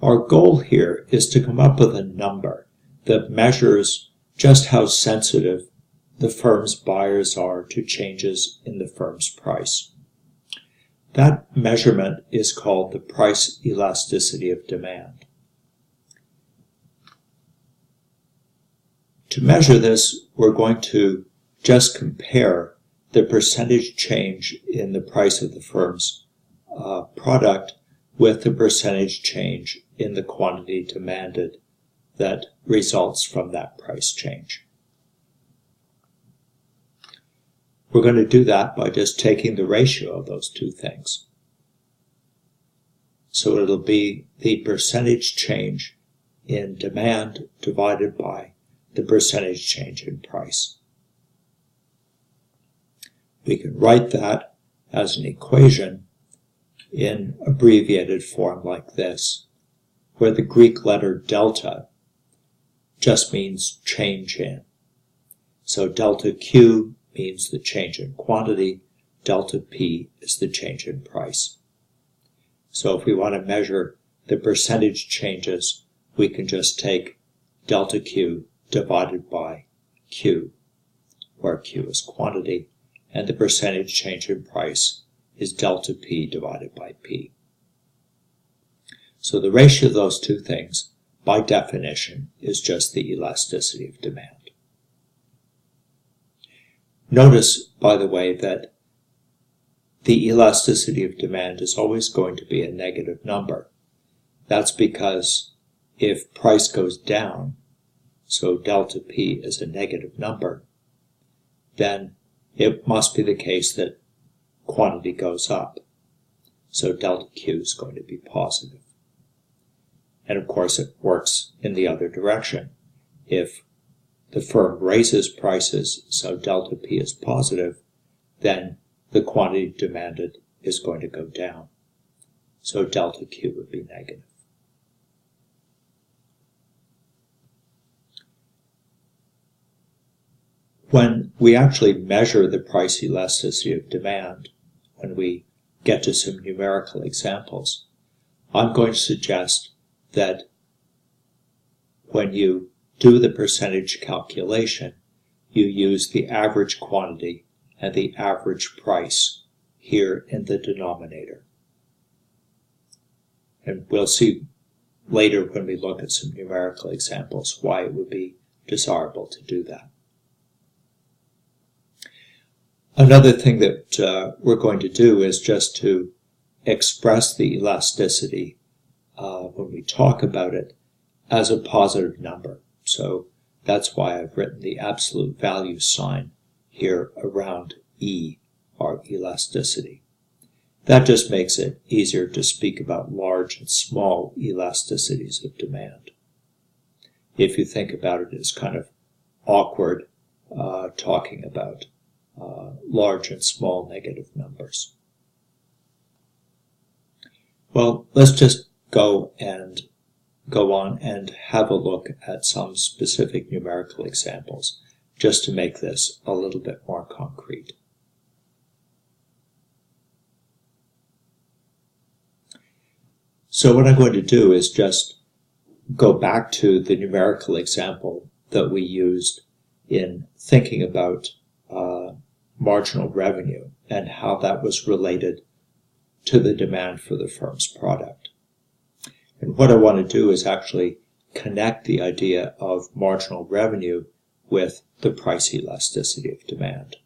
Our goal here is to come up with a number that measures just how sensitive the firm's buyers are to changes in the firm's price. That measurement is called the price elasticity of demand. To measure this, we're going to just compare the percentage change in the price of the firm's product with the percentage change in the quantity demanded that results from that price change. We're going to do that by just taking the ratio of those two things. So it'll be the percentage change in demand divided by the percentage change in price. We can write that as an equation in abbreviated form like this, where the Greek letter delta just means change in. So delta Q means the change in quantity, delta P is the change in price. So if we want to measure the percentage changes, we can just take delta Q divided by Q, where Q is quantity, and the percentage change in price is delta P divided by P. So the ratio of those two things, by definition, is just the elasticity of demand. Notice, by the way, that the elasticity of demand is always going to be a negative number. That's because if price goes down, so delta P is a negative number, then it must be the case that quantity goes up. So delta Q is going to be positive. And of course it works in the other direction. If the firm raises prices, so delta P is positive, then the quantity demanded is going to go down. So delta Q would be negative. When we actually measure the price elasticity of demand, when we get to some numerical examples, I'm going to suggest that when you do the percentage calculation, you use the average quantity and the average price here in the denominator. And we'll see later when we look at some numerical examples why it would be desirable to do that. Another thing that we're going to do is just to express the elasticity when we talk about it as a positive number. So that's why I've written the absolute value sign here around E, our elasticity. That just makes it easier to speak about large and small elasticities of demand. If you think about it, it's kind of awkward talking about large and small negative numbers. Well, let's just go on and have a look at some specific numerical examples, just to make this a little bit more concrete. So what I'm going to do is just go back to the numerical example that we used in thinking about marginal revenue and how that was related to the demand for the firm's product. And what I want to do is actually connect the idea of marginal revenue with the price elasticity of demand.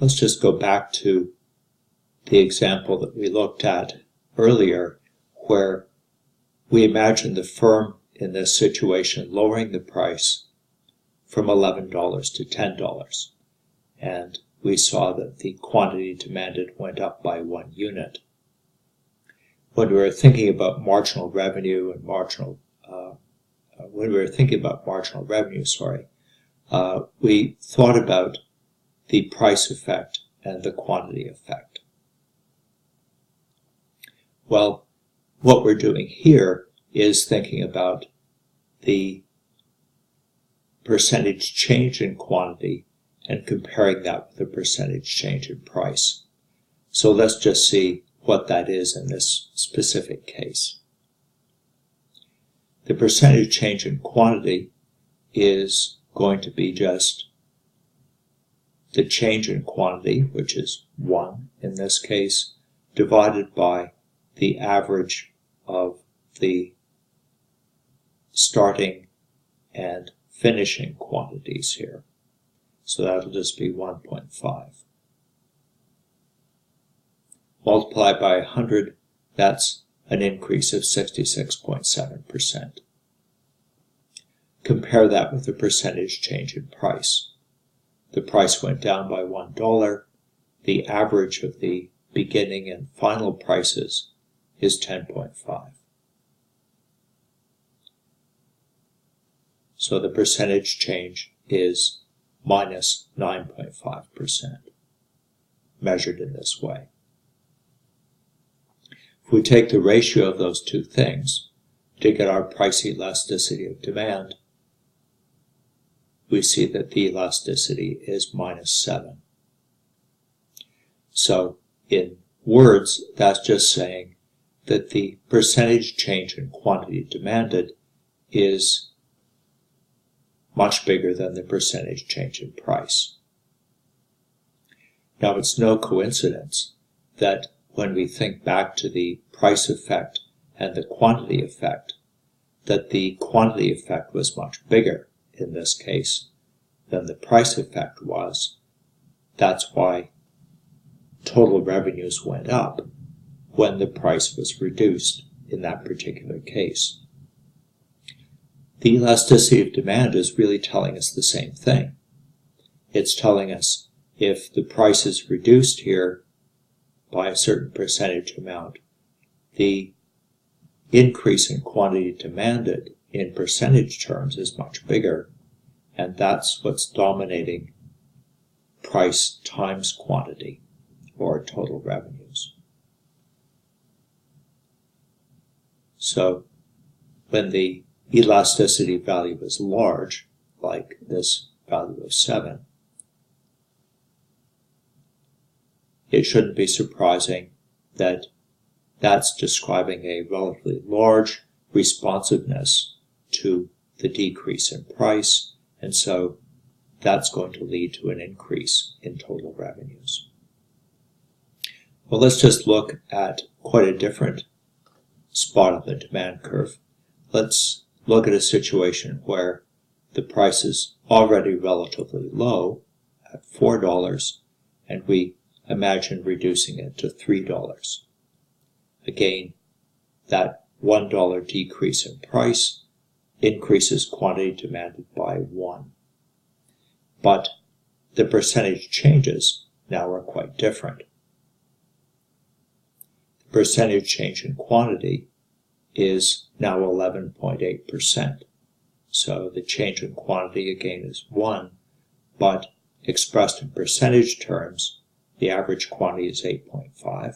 Let's just go back to the example that we looked at earlier, where we imagined the firm in this situation lowering the price from $11 to $10. And we saw that the quantity demanded went up by 1 unit. When we were thinking about marginal revenue and we thought about the price effect and the quantity effect. Well, what we're doing here is thinking about the percentage change in quantity and comparing that with the percentage change in price. So let's just see what that is in this specific case. The percentage change in quantity is going to be just the change in quantity, which is 1 in this case, divided by the average of the starting and finishing quantities here. So that'll just be 1.5. Multiplied by 100, that's an increase of 66.7%. Compare that with the percentage change in price. The price went down by $1. The average of the beginning and final prices is 10.5. So the percentage change is minus 9.5%, measured in this way. If we take the ratio of those two things to get our price elasticity of demand, we see that the elasticity is minus 7. So in words, that's just saying that the percentage change in quantity demanded is much bigger than the percentage change in price. Now, it's no coincidence that when we think back to the price effect and the quantity effect, that the quantity effect was much bigger in this case than the price effect was. That's why total revenues went up when the price was reduced in that particular case. The elasticity of demand is really telling us the same thing. It's telling us if the price is reduced here by a certain percentage amount, the increase in quantity demanded in percentage terms is much bigger, and that's what's dominating price times quantity, or total revenues. So when the elasticity value is large, like this value of 7, it shouldn't be surprising that that's describing a relatively large responsiveness to the decrease in price, and so that's going to lead to an increase in total revenues. Well, let's just look at quite a different spot on the demand curve. Let's look at a situation where the price is already relatively low at $4, and we imagine reducing it to $3. Again, that $1 decrease in price increases quantity demanded by 1. But the percentage changes now are quite different. The percentage change in quantity is now 11.8%. So the change in quantity again is 1, but expressed in percentage terms, the average quantity is 8.5.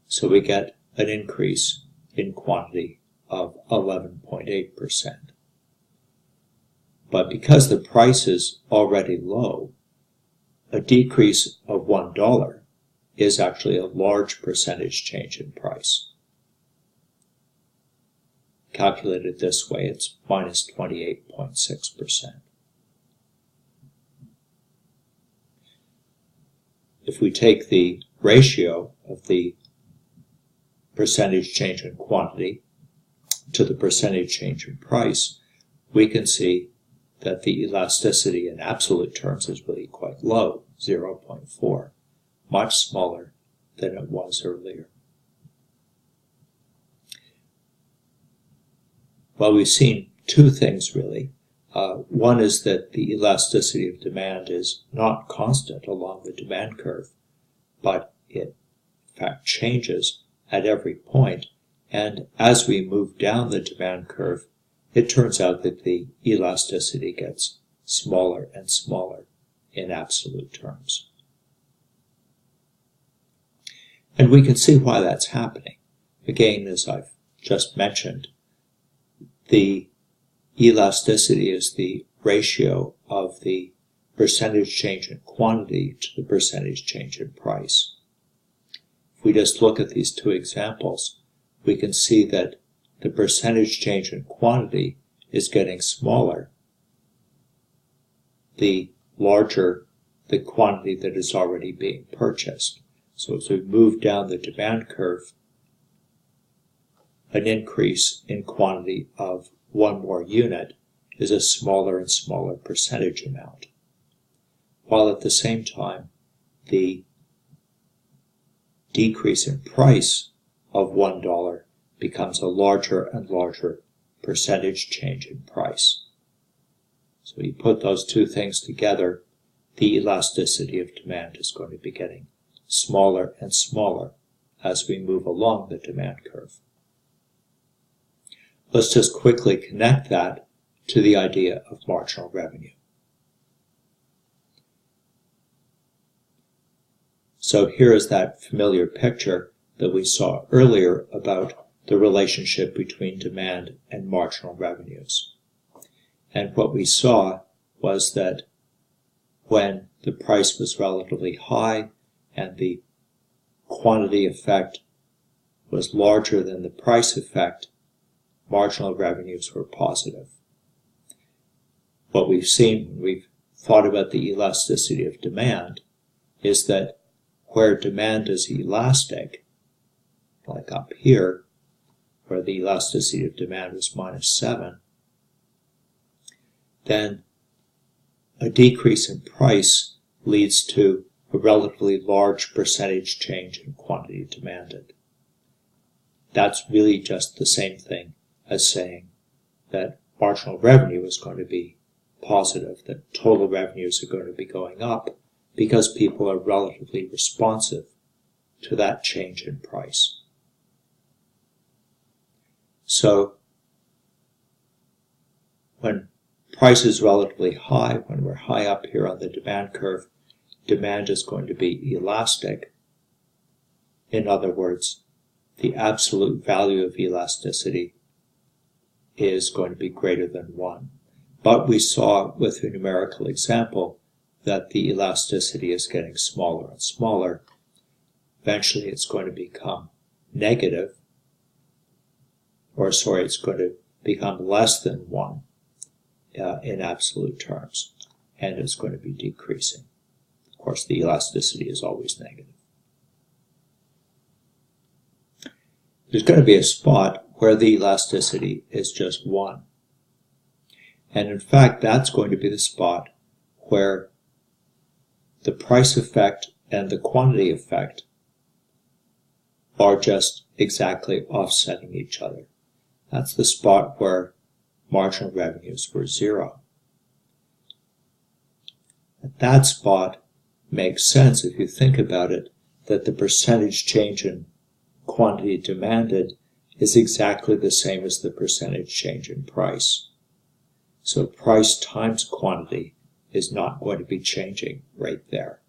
So we get an increase in quantity of 11.8%. But because the price is already low, a decrease of $1 is actually a large percentage change in price. Calculated this way, it's minus 28.6%. If we take the ratio of the percentage change in quantity to the percentage change in price, we can see that the elasticity in absolute terms is really quite low, 0.4, much smaller than it was earlier. Well, we've seen two things really. One is that the elasticity of demand is not constant along the demand curve, but it in fact changes at every point, and as we move down the demand curve, it turns out that the elasticity gets smaller and smaller in absolute terms. And we can see why that's happening. Again, as I've just mentioned, the elasticity is the ratio of the percentage change in quantity to the percentage change in price. if we just look at these two examples, we can see that the percentage change in quantity is getting smaller the larger the quantity that is already being purchased. So as we move down the demand curve, an increase in quantity of one more unit is a smaller and smaller percentage amount, while at the same time the decrease in price of $1 becomes a larger and larger percentage change in price. So you put those two things together, the elasticity of demand is going to be getting smaller and smaller as we move along the demand curve. Let's just quickly connect that to the idea of marginal revenue. So here is that familiar picture that we saw earlier about the relationship between demand and marginal revenues. And what we saw was that when the price was relatively high and the quantity effect was larger than the price effect, marginal revenues were positive. What we've seen when we've thought about the elasticity of demand is that where demand is elastic, like up here, where the elasticity of demand was -7, then a decrease in price leads to a relatively large percentage change in quantity demanded. That's really just the same thing as saying that marginal revenue is going to be positive, that total revenues are going to be going up because people are relatively responsive to that change in price. So when price is relatively high, when we're high up here on the demand curve, demand is going to be elastic. In other words, the absolute value of elasticity is going to be greater than 1. But we saw with the numerical example that the elasticity is getting smaller and smaller. Eventually it's going to become negative, it's going to become less than 1 in absolute terms, and it's going to be decreasing. Of course, the elasticity is always negative. There's going to be a spot where the elasticity is just 1. And in fact, that's going to be the spot where the price effect and the quantity effect are just exactly offsetting each other. That's the spot where marginal revenues were 0. At that spot makes sense if you think about it, that the percentage change in quantity demanded is exactly the same as the percentage change in price. So price times quantity is not going to be changing right there.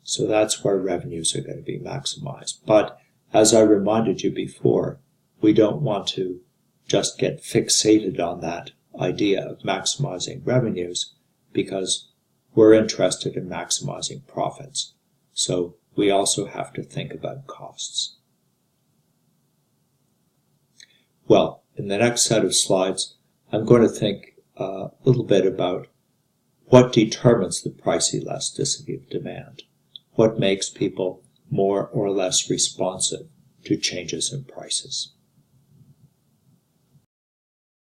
So that's where revenues are going to be maximized. But as I reminded you before, we don't want to just get fixated on that idea of maximizing revenues because we're interested in maximizing profits. So we also have to think about costs. Well, in the next set of slides, I'm going to think a little bit about what determines the price elasticity of demand. What makes people more or less responsive to changes in prices.